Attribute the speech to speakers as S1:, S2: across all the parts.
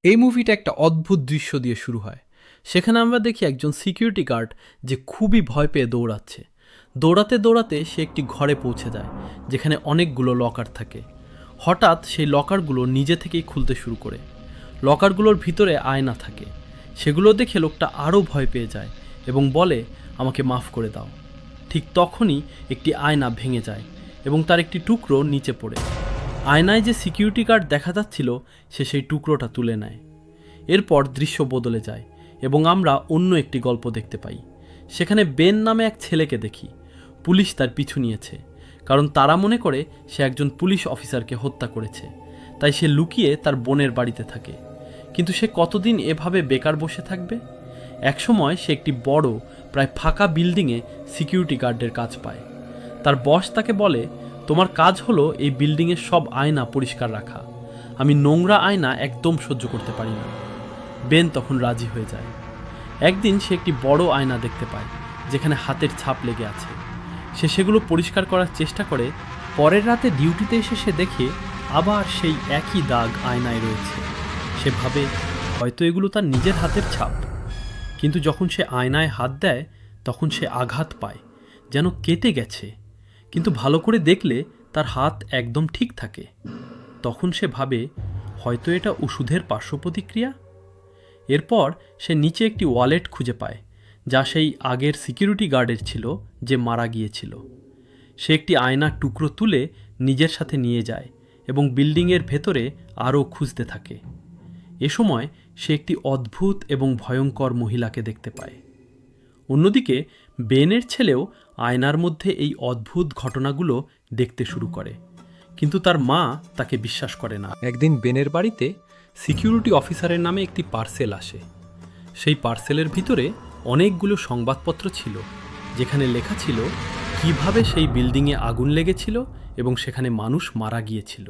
S1: এই মুভিটা একটা অদ্ভুত দৃশ্য দিয়ে শুরু হয়। সেখানে আমরা দেখি একজন সিকিউরিটি গার্ড যে খুবই ভয় পেয়ে দৌড়াচ্ছে। দৌড়াতে দৌড়াতে সে একটি ঘরে পৌঁছে যায় যেখানে অনেকগুলো লকার থাকে। হঠাৎ সেই লকারগুলো নিজে থেকেই খুলতে শুরু করে। লকারগুলোর ভিতরে আয়না থাকে। সেগুলো দেখে লোকটা আরও ভয় পেয়ে যায় এবং বলে, আমাকে মাফ করে দাও। ঠিক তখনই একটি আয়না ভেঙে যায় এবং তার একটি টুকরো নিচে পড়ে। আয়নায় যে সিকিউরিটি গার্ড দেখা যাচ্ছিল সে সেই টুকরোটা তুলে নেয়। এরপর দৃশ্য বদলে যায় এবং আমরা অন্য একটি গল্প দেখতে পাই। সেখানে বেন নামে এক ছেলেকে দেখি। পুলিশ তার পিছু নিয়েছে, কারণ তারা মনে করে সে একজন পুলিশ অফিসারকে হত্যা করেছে। তাই সে লুকিয়ে তার বোনের বাড়িতে থাকে। কিন্তু সে কতদিন এভাবে বেকার বসে থাকবে? একসময় সে একটি বড়, প্রায় ফাঁকা বিল্ডিংয়ে সিকিউরিটি গার্ডের কাজ পায়। তার বস তাকে বলে, তোমার কাজ হলো এই বিল্ডিংয়ের সব আয়না পরিষ্কার রাখা। আমি নোংরা আয়না একদম সহ্য করতে পারি না। বেন তখন রাজি হয়ে যায়। একদিন সে একটি বড় আয়না দেখতে পায় যেখানে হাতের ছাপ লেগে আছে। সে সেগুলো পরিষ্কার করার চেষ্টা করে। পরের রাতে ডিউটিতে এসে সে দেখে আবার সেই একই দাগ আয়নায় রয়েছে। সে ভাবে হয়তো এগুলো তার নিজের হাতের ছাপ। কিন্তু যখন সে আয়নায় হাত দেয় তখন সে আঘাত পায়, যেন কেটে গেছে। কিন্তু ভালো করে দেখলে তার হাত একদম ঠিক থাকে। তখন সে ভাবে হয়তো এটা ওষুধের পার্শ্ব প্রতিক্রিয়া। এরপর সে নিচে একটি ওয়ালেট খুঁজে পায়, যা সেই আগের সিকিউরিটি গার্ডের ছিল যে মারা গিয়েছিল। সে একটি আয়নার টুকরো তুলে নিজের সাথে নিয়ে যায় এবং বিল্ডিংয়ের ভেতরে আরও খুঁজতে থাকে। এ সময় সে একটি অদ্ভুত এবং ভয়ঙ্কর মহিলাকে দেখতে পায়। অন্যদিকে বেনের ছেলেও আয়নার মধ্যে এই অদ্ভুত ঘটনাগুলো দেখতে শুরু করে, কিন্তু তার মা তাকে বিশ্বাস করে না। একদিন বেনের বাড়িতে সিকিউরিটি অফিসারের নামে একটি পার্সেল আসে। সেই পার্সেলের ভিতরে অনেকগুলো সংবাদপত্র ছিল, যেখানে লেখা ছিল কিভাবে সেই বিল্ডিংয়ে আগুন লেগেছিল এবং সেখানে মানুষ মারা গিয়েছিল।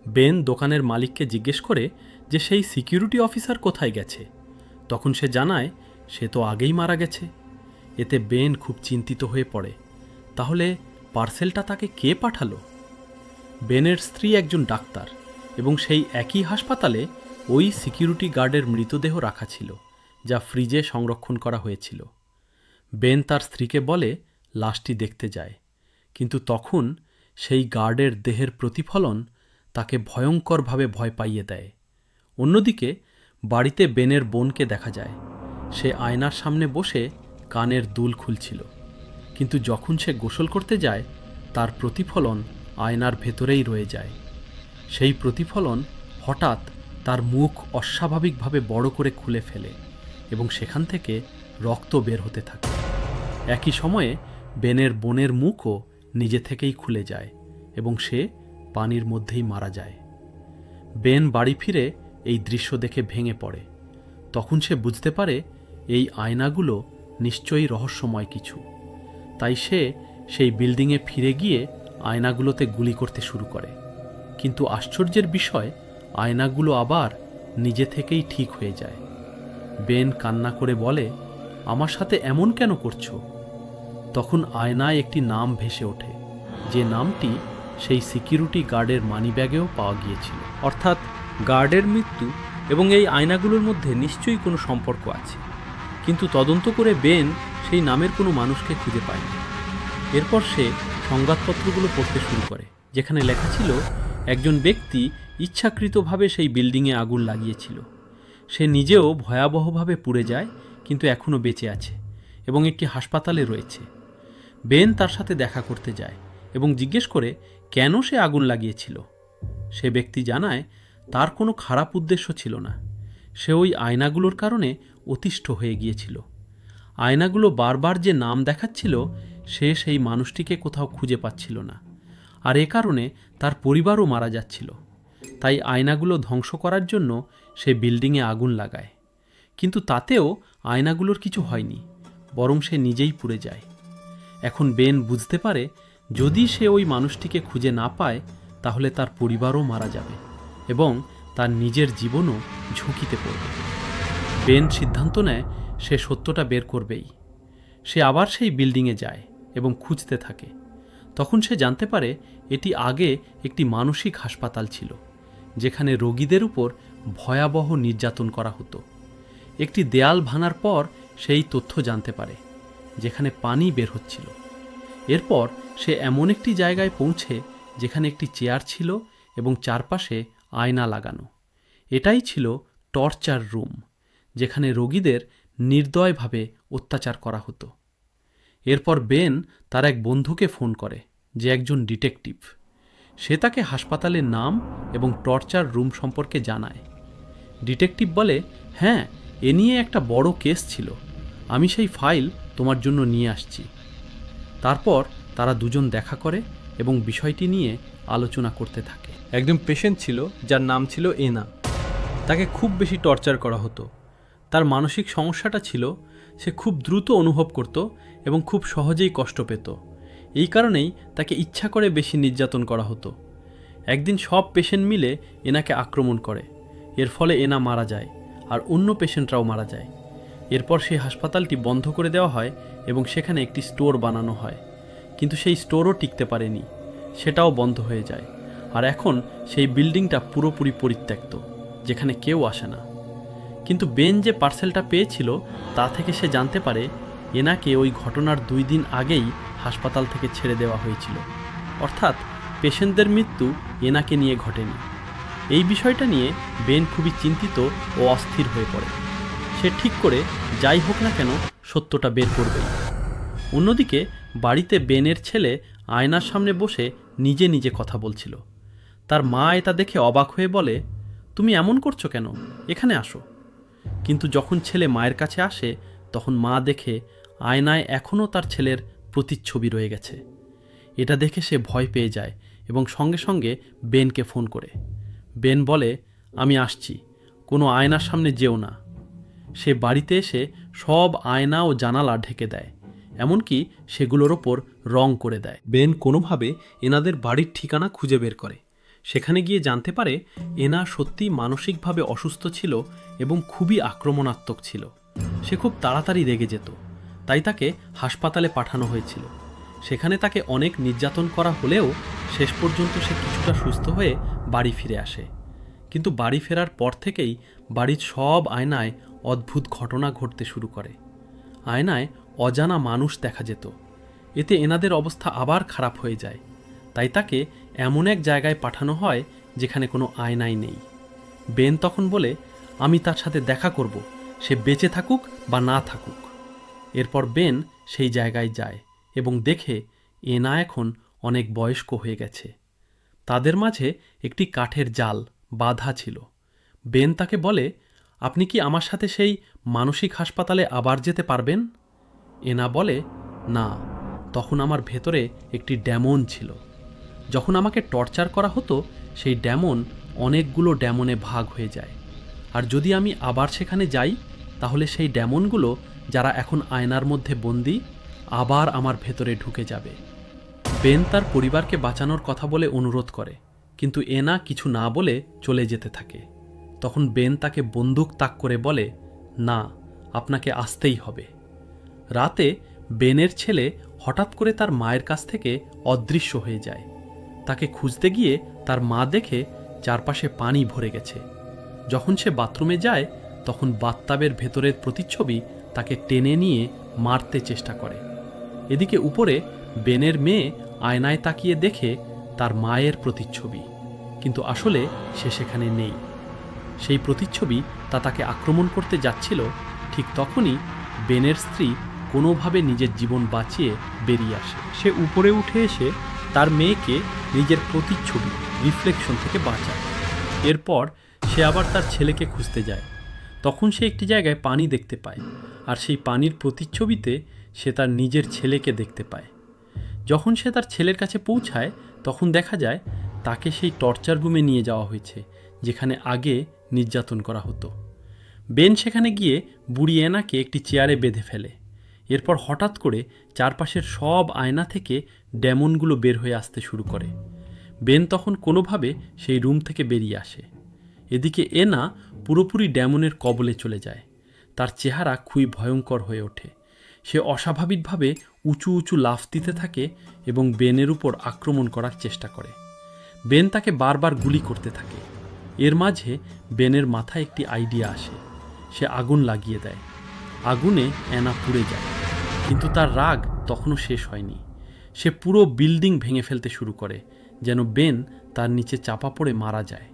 S1: বেন দোকানের মালিককে জিজ্ঞেস করে যে সেই সিকিউরিটি অফিসার কোথায় গেছে। তখন সে জানায় সে তো আগেই মারা গেছে। এতে বেন খুব চিন্তিত হয়ে পড়ে। তাহলে পার্সেলটা তাকে কে পাঠালো? বেনের স্ত্রী একজন ডাক্তার এবং সেই একই হাসপাতালে ওই সিকিউরিটি গার্ডের মৃতদেহ রাখা ছিল, যা ফ্রিজে সংরক্ষণ করা হয়েছিল। বেন তার স্ত্রীকে বলে লাশটি দেখতে যায়, কিন্তু তখন সেই গার্ডের দেহের প্রতিফলন তাকে ভয়ঙ্করভাবে ভয় পাইয়ে দেয়। অন্যদিকে বাড়িতে বেনের বোনকে দেখা যায়। সে আয়নার সামনে বসে কানের দুল খুলছিল, কিন্তু যখন সে গোসল করতে যায় তার প্রতিফলন আয়নার ভেতরেই রয়ে যায়। সেই প্রতিফলন হঠাৎ তার মুখ অস্বাভাবিকভাবে বড় করে খুলে ফেলে এবং সেখান থেকে রক্ত বের হতে থাকে। একই সময়ে বেনের বোনের মুখও নিজে থেকেই খুলে যায় এবং সে পানির মধ্যেই মারা যায়। বেন বাড়ি ফিরে এই দৃশ্য দেখে ভেঙে পড়ে। তখন সে বুঝতে পারে এই আয়নাগুলো নিশ্চয়ই রহস্যময় কিছু। তাই সে সেই বিল্ডিংয়ে ফিরে গিয়ে আয়নাগুলোতে গুলি করতে শুরু করে। কিন্তু আশ্চর্যের বিষয়, আয়নাগুলো আবার নিজে থেকেই ঠিক হয়ে যায়। বেন কান্না করে বলে, আমার সাথে এমন কেন করছো? তখন আয়নায় একটি নাম ভেসে ওঠে, যে নামটি সেই সিকিউরিটি গার্ডের মানিব্যাগেও পাওয়া গিয়েছিল। অর্থাৎ গার্ডের মৃত্যু এবং এই আয়নাগুলোর মধ্যে নিশ্চয়ই কোনো সম্পর্ক আছে। কিন্তু তদন্ত করে বেন সেই নামের কোনো মানুষকে খুঁজে পায়নি। এরপর সে সংবাদপত্রগুলো পড়তে শুরু করে, যেখানে লেখা ছিল একজন ব্যক্তি ইচ্ছাকৃতভাবে সেই বিল্ডিংয়ে আগুন লাগিয়েছিল। সে নিজেও ভয়াবহভাবে পুড়ে যায়, কিন্তু এখনও বেঁচে আছে এবং একটি হাসপাতালে রয়েছে। বেন তার সাথে দেখা করতে যায় এবং জিজ্ঞেস করে কেন সে আগুন লাগিয়েছিল। সে ব্যক্তি জানায় তার কোনো খারাপ উদ্দেশ্য ছিল না। সে ওই আয়নাগুলোর কারণে অতিষ্ঠ হয়ে গিয়েছিল। আয়নাগুলো বারবার যে নাম দেখাচ্ছিল, সে সেই মানুষটিকে কোথাও খুঁজে পাচ্ছিল না, আর এ কারণে তার পরিবারও মারা যাচ্ছিল। তাই আয়নাগুলো ধ্বংস করার জন্য সে বিল্ডিংয়ে আগুন লাগায়। কিন্তু তাতেও আয়নাগুলোর কিছু হয়নি, বরং সে নিজেই পুড়ে যায়। এখন বেন বুঝতে পারে যদি সে ওই মানুষটিকে খুঁজে না পায় তাহলে তার পরিবারও মারা যাবে এবং তার নিজের জীবনও ঝুঁকিতে পড়বে। বেন সিদ্ধান্ত নেয় সে সত্যটা বের করবেই। সে আবার সেই বিল্ডিংয়ে যায় এবং খুঁজতে থাকে। তখন সে জানতে পারে এটি আগে একটি মানসিক হাসপাতাল ছিল, যেখানে রোগীদের উপর ভয়াবহ নির্যাতন করা হতো। একটি দেয়াল ভাঙার পর সেই তথ্য জানতে পারে, যেখানে পানি বের হচ্ছিল। এরপর সে এমন একটি জায়গায় পৌঁছে যেখানে একটি চেয়ার ছিল এবং চারপাশে আয়না লাগানো। এটাই ছিল টর্চার রুম, যেখানে রোগীদের নির্দয়ভাবে অত্যাচার করা হতো। এরপর বেন তার এক বন্ধুকে ফোন করে, যে একজন ডিটেকটিভ। সে তাকে হাসপাতালের নাম এবং টর্চার রুম সম্পর্কে জানায়। ডিটেকটিভ বলে, হ্যাঁ, এ নিয়ে একটা বড় কেস ছিল, আমি সেই ফাইল তোমার জন্য নিয়ে আসছি। তারপর তারা দুজন দেখা করে এবং বিষয়টি নিয়ে আলোচনা করতে থাকে। একজন পেশেন্ট ছিল যার নাম ছিল এনা। তাকে খুব বেশি টর্চার করা হতো। তার মানসিক সমস্যাটা ছিল সে খুব দ্রুত অনুভব করত এবং খুব সহজেই কষ্ট পেত। এই কারণেই তাকে ইচ্ছা করে বেশি নির্যাতন করা হতো। একদিন সব পেশেন্ট মিলে এনাকে আক্রমণ করে। এর ফলে এনা মারা যায়, আর অন্য পেশেন্টরাও মারা যায়। এরপর সেই হাসপাতালটি বন্ধ করে দেওয়া হয় এবং সেখানে একটি স্টোর বানানো হয়। কিন্তু সেই স্টোরও টিকতে পারেনি, সেটাও বন্ধ হয়ে যায়। আর এখন সেই বিল্ডিংটা পুরোপুরি পরিত্যক্ত, যেখানে কেউ আসে না। কিন্তু বেন যে পার্সেলটা পেয়েছিল তা থেকে সে জানতে পারে এনাকে ওই ঘটনার 2 দিন আগেই হাসপাতাল থেকে ছেড়ে দেওয়া হয়েছিল। অর্থাৎ পেশেন্টদের মৃত্যু এনাকে নিয়ে ঘটেনি। এই বিষয়টা নিয়ে বেন খুবই চিন্তিত ও অস্থির হয়ে পড়ে। সে ঠিক করে যাই হোক না কেন সত্যটা বের করবেই। অন্যদিকে বাড়িতে বেনের ছেলে আয়নার সামনে বসে নিজে নিজে কথা বলছিল। তার মা এটা দেখে অবাক হয়ে বলে, তুমি এমন করছো কেন, এখানে আসো। কিন্তু যখন ছেলে মায়ের কাছে আসে তখন মা দেখে আয়নায় এখনও তার ছেলের প্রতিচ্ছবি রয়ে গেছে। এটা দেখে সে ভয় পেয়ে যায় এবং সঙ্গে সঙ্গে বেনকে ফোন করে। বেন বলে, আমি আসছি, কোনো আয়নার সামনে যেও না। সে বাড়িতে এসে সব আয়না ও জানালা ঢেকে দেয়, এমনকি সেগুলোর ওপর রং করে দেয়। বেন কোনোভাবে এনাদের বাড়ির ঠিকানা খুঁজে বের করে। সেখানে গিয়ে জানতে পারে এনা সত্যি মানসিকভাবে অসুস্থ ছিল এবং খুবই আক্রমণাত্মক ছিল। সে খুব তাড়াতাড়ি রেগে যেত, তাই তাকে হাসপাতালে পাঠানো হয়েছিল। সেখানে তাকে অনেক নির্যাতন করা হলেও শেষ পর্যন্ত সে কিছুটা সুস্থ হয়ে বাড়ি ফিরে আসে। কিন্তু বাড়ি ফেরার পর থেকেই বাড়ির সব আয়নায় অদ্ভুত ঘটনা ঘটতে শুরু করে। আয়নায় অজানা মানুষ দেখা যেত। এতে এনাদের অবস্থা আবার খারাপ হয়ে যায়। তাই তাকে এমন এক জায়গায় পাঠানো হয় যেখানে কোনো আয়নাই নেই। বেন তখন বলে, আমি তার সাথে দেখা করব, সে বেঁচে থাকুক বা না থাকুক। এরপর বেন সেই জায়গায় যায় এবং দেখে এনা এখন অনেক বয়স্ক হয়ে গেছে। তাদের মাঝে একটি কাঠের জাল বাঁধা ছিল। বেন তাকে বলে, আপনি কি আমার সাথে সেই মানসিক হাসপাতালে আবার যেতে পারবেন? এনা বলে, না, তখন আমার ভেতরে একটি ডেমন ছিল। যখন আমাকে টর্চার করা হতো সেই ডেমন অনেকগুলো ডেমনে ভাগ হয়ে যায়। আর যদি আমি আবার সেখানে যাই তাহলে সেই ডেমনগুলো, যারা এখন আয়নার মধ্যে বন্দী, আবার আমার ভেতরে ঢুকে যাবে। বেন তার পরিবারকে বাঁচানোর কথা বলে অনুরোধ করে, কিন্তু এনা কিছু না বলে চলে যেতে থাকে। তখন বেন তাকে বন্দুক তাক করে বলে, না, আপনাকে আসতেই হবে। রাতে বেনের ছেলে হঠাৎ করে তার মায়ের কাছ থেকে অদৃশ্য হয়ে যায়। তাকে খুঁজতে গিয়ে তার মা দেখে চারপাশে পানি ভরে গেছে। যখন সে বাথরুমে যায় তখন বাথটাবের ভেতরের প্রতিচ্ছবি তাকে টেনে নিয়ে মারতে চেষ্টা করে। এদিকে উপরে বেনের মেয়ে আয়নায় তাকিয়ে দেখে তার মায়ের প্রতিচ্ছবি, কিন্তু আসলে সে সেখানে নেই। সেই প্রতিচ্ছবি তাকে আক্রমণ করতে যাচ্ছিল। ঠিক তখনই বেনের স্ত্রী কোনোভাবে নিজের জীবন বাঁচিয়ে বেরিয়ে আসে। সে উপরে উঠে এসে তার মেয়েকে নিজের প্রতিচ্ছবি রিফ্লেকশন থেকে বাঁচায়। এরপর সে আবার তার ছেলেকে খুঁজতে যায়। তখন সে একটি জায়গায় পানি দেখতে পায়, আর সেই পানির প্রতিচ্ছবিতে সে তার নিজের ছেলেকে দেখতে পায়। যখন সে তার ছেলের কাছে পৌঁছায় তখন দেখা যায় তাকে সেই টর্চার রুমে নিয়ে যাওয়া হয়েছে, যেখানে আগে নির্যাতন করা হতো। বেন সেখানে গিয়ে বুড়ি এনাকে একটি চেয়ারে বেঁধে ফেলে। এরপর হঠাৎ করে চারপাশের সব আয়না থেকে ডেমনগুলো বের হয়ে আসতে শুরু করে। বেন তখন কোনোভাবে সেই রুম থেকে বেরিয়ে আসে। এদিকে এনা পুরোপুরি ডেমনের কবলে চলে যায়। তার চেহারা খুবই ভয়ঙ্কর হয়ে ওঠে। সে অস্বাভাবিকভাবে উঁচু উঁচু লাফ দিতে থাকে এবং বেনের উপর আক্রমণ করার চেষ্টা করে। বেন তাকে বারবার গুলি করতে থাকে। এর মাঝে বেনের মাথায় একটি আইডিয়া আসে। সে আগুন লাগিয়ে দেয়। আগুনে অ্যানা পুড়ে যায়, কিন্তু তার রাগ তখনও শেষ হয়নি। সে পুরো বিল্ডিং ভেঙে ফেলতে শুরু করে, যেন বেন তার নিচে চাপা পড়ে মারা যায়।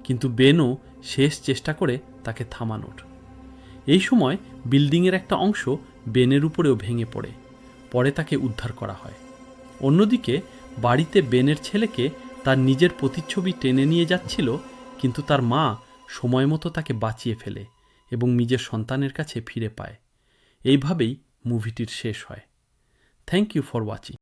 S1: কিন্তু বেনও শেষ চেষ্টা করে তাকে থামানোর। এই সময় বিল্ডিংয়ের একটা অংশ বেনের উপরেও ভেঙে পড়ে। পরে তাকে উদ্ধার করা হয়। অন্যদিকে বাড়িতে বেনের ছেলেকে তার নিজের প্রতিচ্ছবি টেনে নিয়ে যাচ্ছিল, কিন্তু তার মা সময় মতো তাকে বাঁচিয়ে ফেলে এবং নিজের সন্তানের কাছে ফিরে পায়। এইভাবেই মুভিটির শেষ হয়। Thank you for watching.